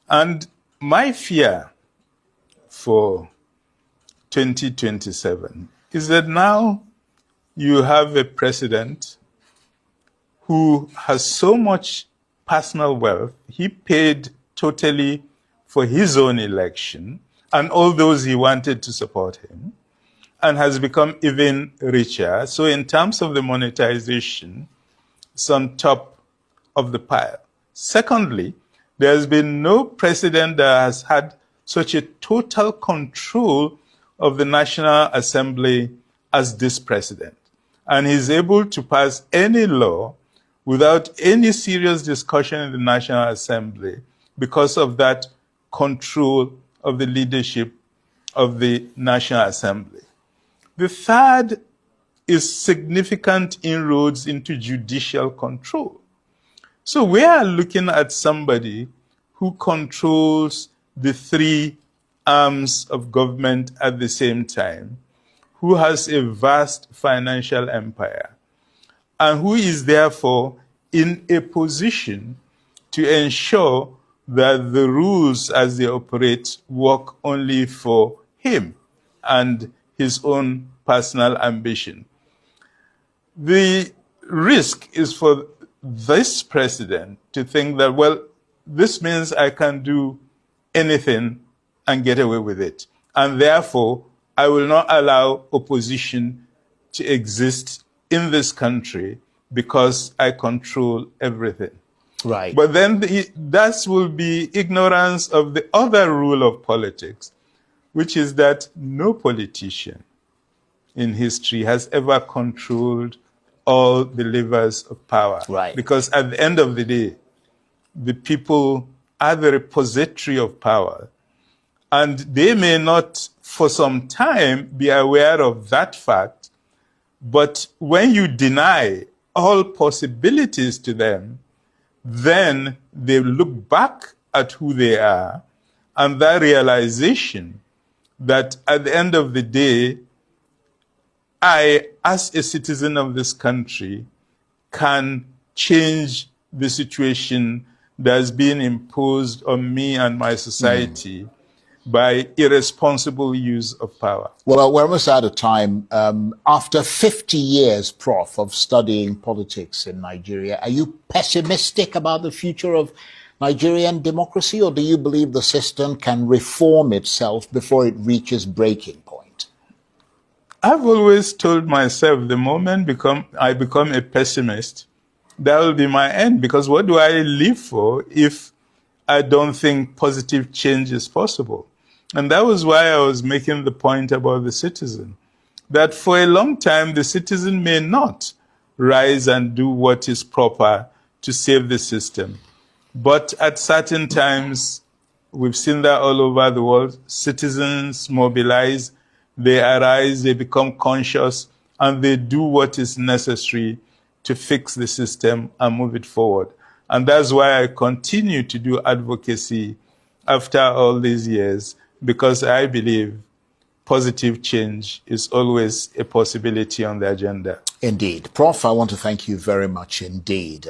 And my fear for 2027 is that now you have a president who has so much personal wealth. He paid totally for his own election and all those he wanted to support him, and has become even richer. So in terms of the monetization, it's on top of the pile. Secondly, there has been no president that has had such a total control of the National Assembly as this president. And he's able to pass any law without any serious discussion in the National Assembly because of that control of the leadership of the National Assembly. The third is significant inroads into judicial control. So we are looking at somebody who controls the three arms of government at the same time, who has a vast financial empire, and who is therefore in a position to ensure that the rules as they operate work only for him and his own personal ambition. The risk is for this president to think that, well, this means I can do anything and get away with it. And therefore, I will not allow opposition to exist in this country because I control everything. Right. But then that will be ignorance of the other rule of politics, which is that no politician in history has ever controlled all the levers of power. Right. Because at the end of the day, the people are the repository of power. And they may not, for some time, be aware of that fact. But when you deny all possibilities to them, then they look back at who they are, and that realization that at the end of the day, I, as a citizen of this country, can change the situation that's being imposed on me and my society by irresponsible use of power. Well, we're almost out of time. After 50 years, Prof, of studying politics in Nigeria, are you pessimistic about the future of Nigerian democracy, or do you believe the system can reform itself before it reaches breaking point? I've always told myself the moment I become a pessimist, that will be my end, because what do I live for if I don't think positive change is possible? And that was why I was making the point about the citizen, that for a long time, the citizen may not rise and do what is proper to save the system. But at certain times, we've seen that all over the world, citizens mobilize, they arise, they become conscious, and they do what is necessary to fix the system and move it forward. And that's why I continue to do advocacy after all these years, because I believe positive change is always a possibility on the agenda. Indeed. Prof, I want to thank you very much indeed.